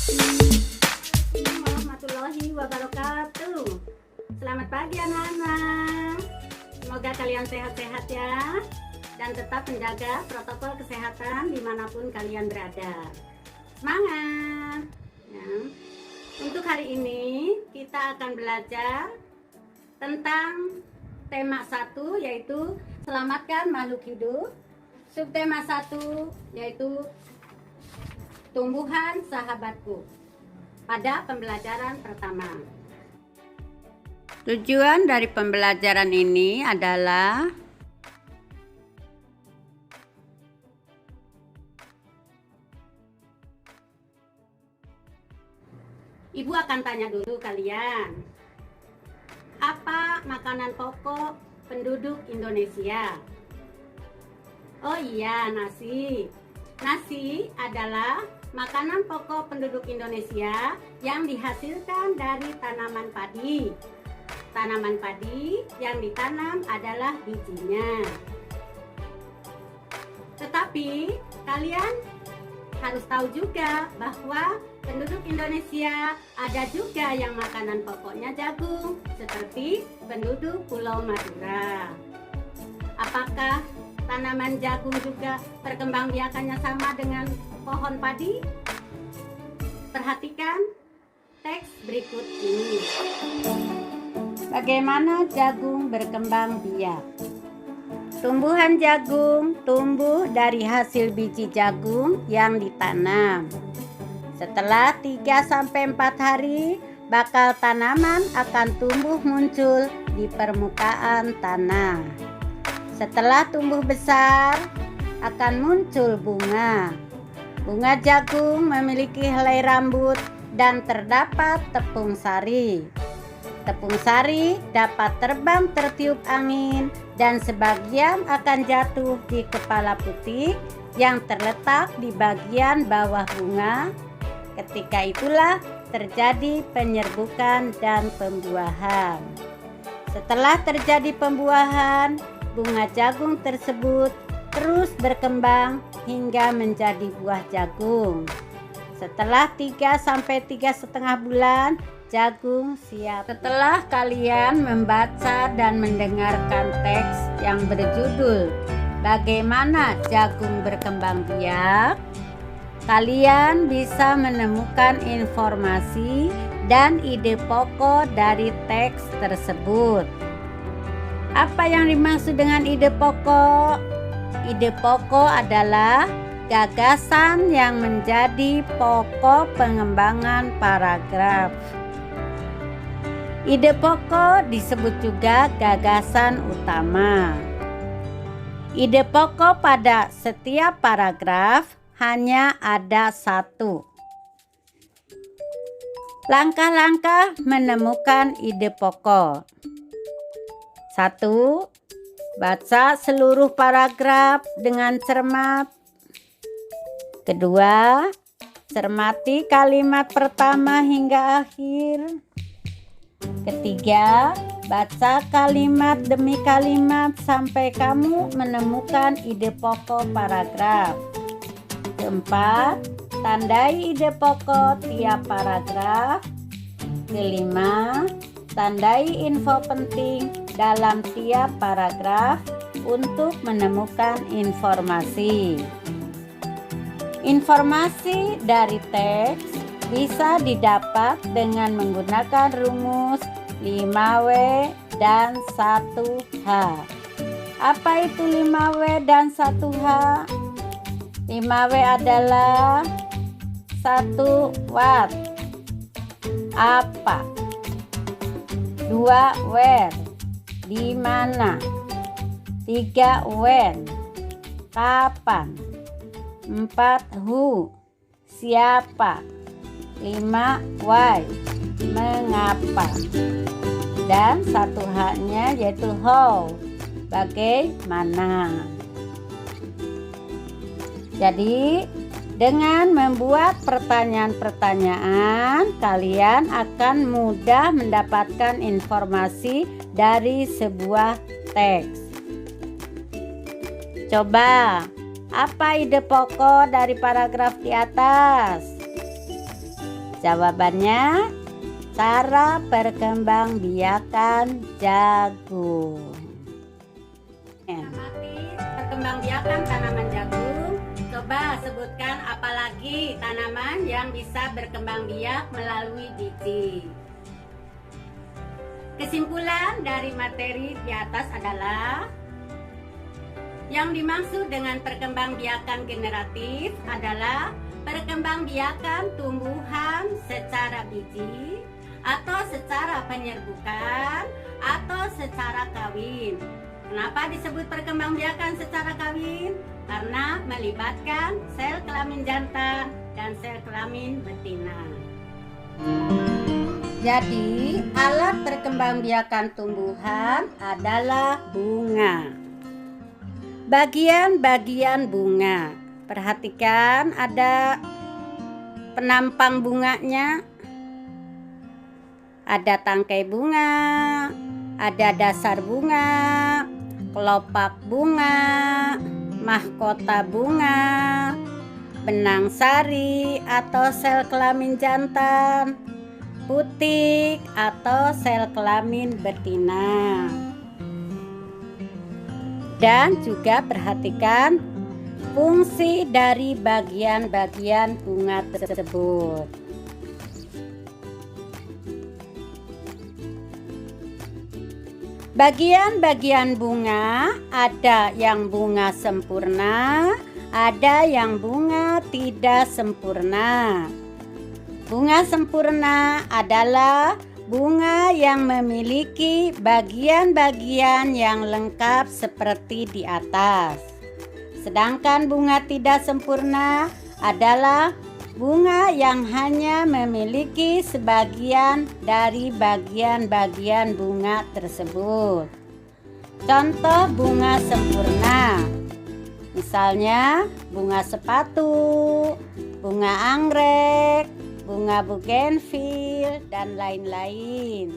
Warahmatullahi wabarakatuh. Selamat pagi anak-anak. Semoga kalian sehat-sehat ya, dan tetap menjaga protokol kesehatan dimanapun kalian berada. Semangat ya. Untuk hari ini kita akan belajar tentang tema 1, yaitu selamatkan makhluk hidup. Subtema 1 yaitu tumbuhan sahabatku pada pembelajaran pertama. Tujuan dari pembelajaran ini adalah Ibu akan tanya dulu kalian, apa makanan pokok penduduk Indonesia? Oh iya, nasi. Nasi adalah makanan pokok penduduk Indonesia yang dihasilkan dari tanaman padi. Tanaman padi yang ditanam adalah bijinya. Tetapi kalian harus tahu juga bahwa penduduk Indonesia ada juga yang makanan pokoknya jagung, seperti penduduk Pulau Madura. Apakah tanaman jagung juga perkembangbiakannya sama dengan pohon padi? Perhatikan teks berikut ini. Bagaimana jagung berkembang biak? Tumbuhan jagung tumbuh dari hasil biji jagung yang ditanam. Setelah 3-4 hari, bakal tanaman akan tumbuh muncul di permukaan tanah. Setelah tumbuh besar, akan muncul bunga. Bunga jagung memiliki helai rambut dan terdapat tepung sari. Tepung sari dapat terbang tertiup angin dan sebagian akan jatuh di kepala putih yang terletak di bagian bawah bunga. Ketika itulah terjadi penyerbukan dan pembuahan. Setelah terjadi pembuahan, bunga jagung tersebut terus berkembang hingga menjadi buah jagung. Setelah 3-3,5 bulan, jagung siap. Setelah kalian membaca dan mendengarkan teks yang berjudul Bagaimana Jagung Berkembang Biak, kalian bisa menemukan informasi dan ide pokok dari teks tersebut. Apa yang dimaksud dengan ide pokok? Ide pokok adalah gagasan yang menjadi pokok pengembangan paragraf. Ide pokok disebut juga gagasan utama. Ide pokok pada setiap paragraf hanya ada 1. Langkah-langkah menemukan ide pokok. 1. Baca seluruh paragraf dengan cermat. 2. Cermati kalimat pertama hingga akhir. 3. Baca kalimat demi kalimat sampai kamu menemukan ide pokok paragraf. 4. Tandai ide pokok tiap paragraf. 5. Tandai info penting dalam tiap paragraf untuk menemukan informasi. Informasi dari teks bisa didapat dengan menggunakan rumus 5W dan 1H. Apa itu 5W dan 1H? 5W adalah 1 Watt. Apa? 2 Where. Di mana? 3 When. Kapan? 4 Who. Siapa? 5 Why. Mengapa? Dan 1H-nya yaitu How. Bagaimana? Jadi, dengan membuat pertanyaan-pertanyaan, kalian akan mudah mendapatkan informasi dari sebuah teks. Coba, apa ide pokok dari paragraf di atas? Jawabannya, cara perkembangbiakan jagung. Amati perkembangbiakan tanaman jagung. Coba sebutkan apalagi tanaman yang bisa berkembang biak melalui biji. Kesimpulan dari materi di atas adalah yang dimaksud dengan perkembangbiakan generatif adalah perkembangbiakan tumbuhan secara biji atau secara penyerbukan atau secara kawin. Kenapa disebut perkembangbiakan secara kawin? Karena melibatkan sel kelamin jantan dan sel kelamin betina. Jadi, alat perkembangbiakan tumbuhan adalah bunga. Bagian-bagian bunga. Perhatikan ada penampang bunganya. Ada tangkai bunga, ada dasar bunga, kelopak bunga, mahkota bunga, benang sari atau sel kelamin jantan, putik atau sel kelamin betina. Dan juga perhatikan fungsi dari bagian-bagian bunga tersebut. Bagian-bagian bunga ada yang bunga sempurna, ada yang bunga tidak sempurna. Bunga sempurna adalah bunga yang memiliki bagian-bagian yang lengkap seperti di atas. Sedangkan bunga tidak sempurna adalah bunga yang hanya memiliki sebagian dari bagian-bagian bunga tersebut. Contoh bunga sempurna, misalnya bunga sepatu, bunga anggrek, bunga bougainville, dan lain-lain.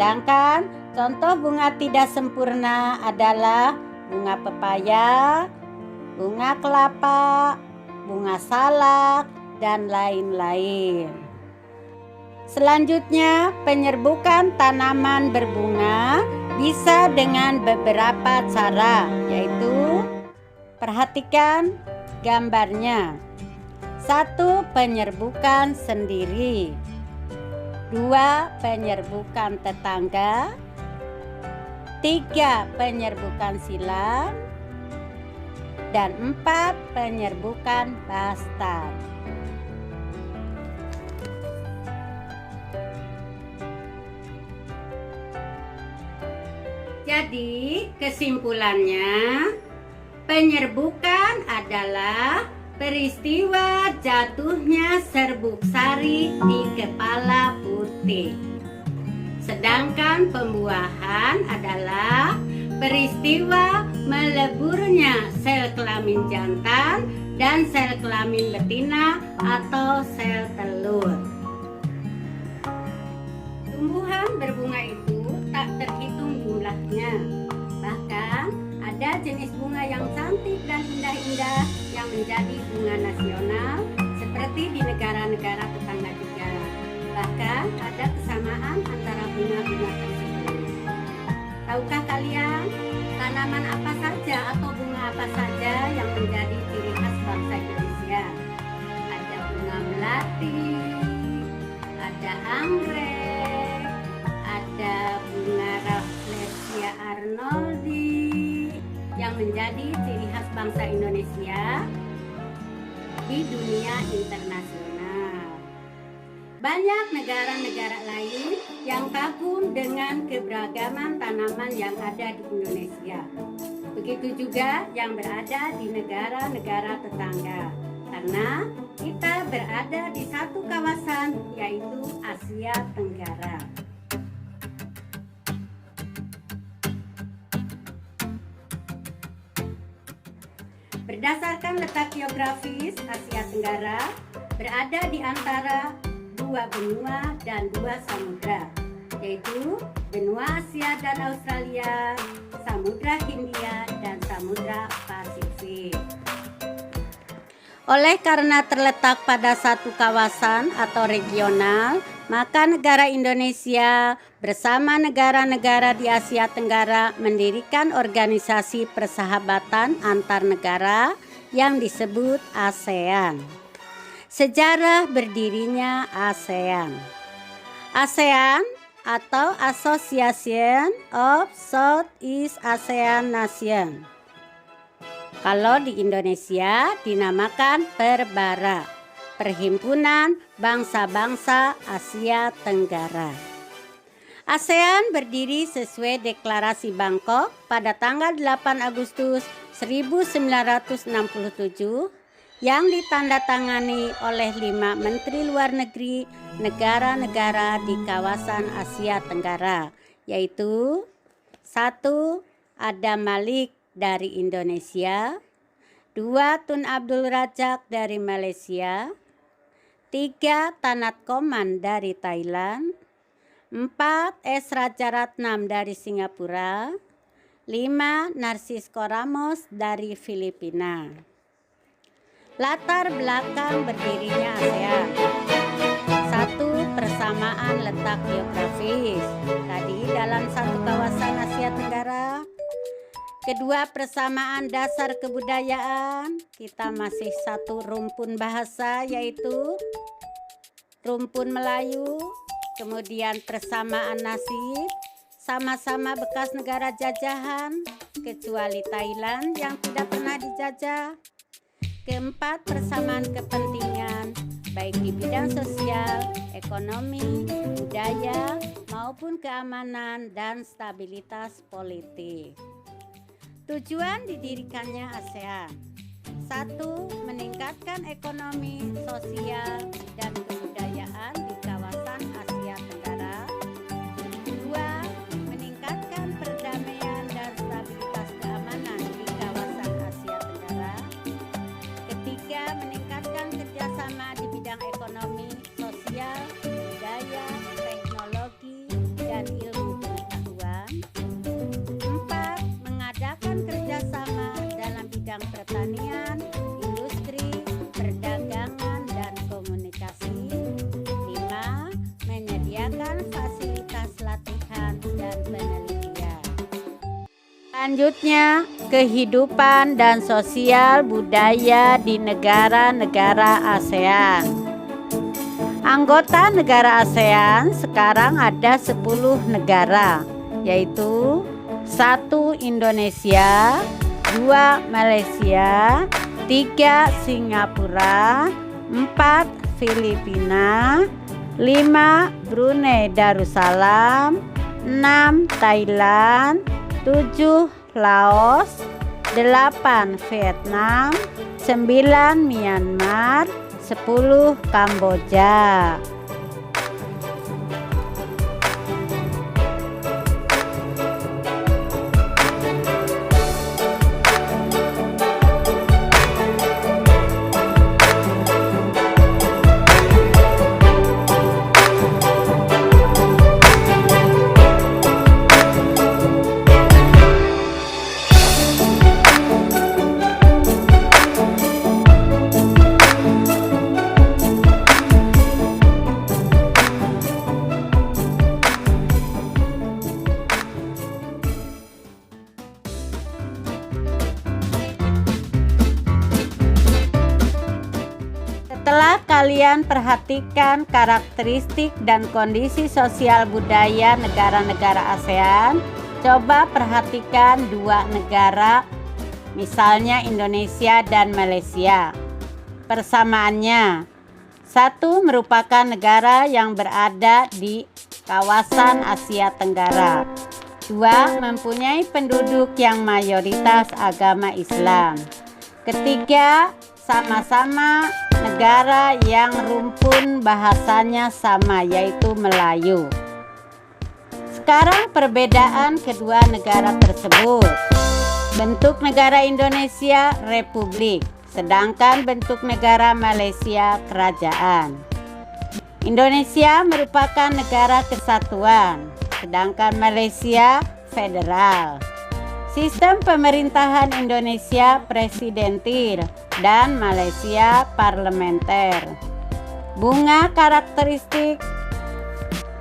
Sedangkan contoh bunga tidak sempurna adalah bunga pepaya, bunga kelapa, bunga salak, dan lain-lain. Selanjutnya, penyerbukan tanaman berbunga bisa dengan beberapa cara, yaitu perhatikan gambarnya. 1. Penyerbukan sendiri. 2. Penyerbukan tetangga. 3. Penyerbukan silang. Dan 4. Penyerbukan bastan. Jadi, kesimpulannya, penyerbukan adalah peristiwa jatuhnya serbuk sari di kepala putik. Sedangkan pembuahan adalah peristiwa meleburnya sel kelamin jantan dan sel kelamin betina atau sel telur. Tumbuhan berbunga itu tak terhitung jumlahnya. Bahkan ada jenis bunga yang cantik dan indah-indah yang menjadi bunga nasional seperti di negara-negara tetangga juga. Bahkan ada kesamaan antara bunga-bunga tersebut. Tahukah kalian tanaman apa saja atau bunga apa saja yang menjadi ciri khas bangsa Indonesia? Ada bunga melati, ada anggrek, ada bunga Rafflesia arnoldi yang menjadi ciri khas bangsa Indonesia di dunia internasional. Banyak negara-negara lain yang kagum dengan keberagaman tanaman yang ada di Indonesia. Begitu juga yang berada di negara-negara tetangga. Karena kita berada di satu kawasan, yaitu Asia Tenggara. Berdasarkan letak geografis, Asia Tenggara berada di antara 2 benua dan 2 samudra, yaitu benua Asia dan Australia, Samudra Hindia, dan Samudra Pasifik. Oleh karena terletak pada satu kawasan atau regional, maka negara Indonesia bersama negara-negara di Asia Tenggara mendirikan organisasi persahabatan antar negara yang disebut ASEAN. Sejarah berdirinya ASEAN. ASEAN atau Association of Southeast Asian Nations. Kalau di Indonesia dinamakan Perbara, Perhimpunan Bangsa-Bangsa Asia Tenggara. ASEAN berdiri sesuai Deklarasi Bangkok pada tanggal 8 Agustus 1967 yang ditandatangani oleh 5 Menteri Luar Negeri negara-negara di kawasan Asia Tenggara, yaitu 1. Adam Malik dari Indonesia, 2. Tun Abdul Razak dari Malaysia, 3. Tanat Koman dari Thailand, 4. S. Rajaratnam dari Singapura, 5. Narcisco Ramos dari Filipina. Latar belakang berdirinya ASEAN. 1. Persamaan letak geografis. Tadi dalam satu kawasan Asia Tenggara. Kedua, persamaan dasar kebudayaan. Kita masih satu rumpun bahasa, yaitu rumpun Melayu. Kemudian persamaan nasib, sama-sama bekas negara jajahan, kecuali Thailand yang tidak pernah dijajah. Keempat, persamaan kepentingan, baik di bidang sosial, ekonomi, budaya, maupun keamanan dan stabilitas politik. Tujuan didirikannya ASEAN. 1. Meningkatkan ekonomi, sosial, dan kebudayaan di kawasan Asia Tenggara. 2. Meningkatkan perdamaian dan stabilitas keamanan di kawasan Asia Tenggara. Ketiga, meningkatkan kerjasama di bidang ekonomi, sosial, budaya, teknologi, dan ilmu pengetahuan. 4. Mengadakan kerjasama dalam bidang pertanian, industri, perdagangan, dan komunikasi. 5. Menyediakan fasilitas latihan dan penelitian. Selanjutnya, kehidupan dan sosial budaya di negara-negara ASEAN. Anggota negara ASEAN sekarang ada 10 negara, yaitu 1. Indonesia, 2. Malaysia, 3. Singapura, 4. Filipina, 5. Brunei Darussalam, 6. Thailand, 7. Laos, 8. Vietnam, 9. Myanmar, 10. Kamboja. Setelah kalian perhatikan karakteristik dan kondisi sosial budaya negara-negara ASEAN, coba perhatikan 2 negara, misalnya Indonesia dan Malaysia. Persamaannya, 1. Merupakan negara yang berada di kawasan Asia Tenggara. 2. Mempunyai penduduk yang mayoritas agama Islam. Ketiga, sama-sama negara yang rumpun bahasanya sama, yaitu Melayu. Sekarang perbedaan kedua negara tersebut. Bentuk negara Indonesia republik, sedangkan bentuk negara Malaysia kerajaan. Indonesia merupakan negara kesatuan, sedangkan Malaysia federal. Sistem pemerintahan Indonesia presidentil dan Malaysia parlementer. Bunga karakteristik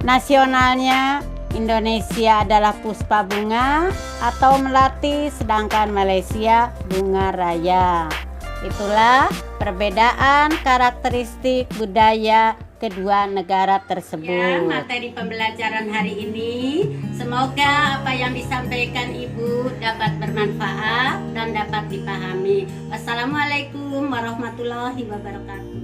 nasionalnya Indonesia adalah puspa bunga atau melati, sedangkan Malaysia bunga raya. Itulah perbedaan karakteristik budaya kedua negara tersebut. Ya, materi pembelajaran hari ini semoga apa yang disampaikan Ibu dapat bermanfaat dan dapat dipahami. Wassalamualaikum warahmatullahi wabarakatuh.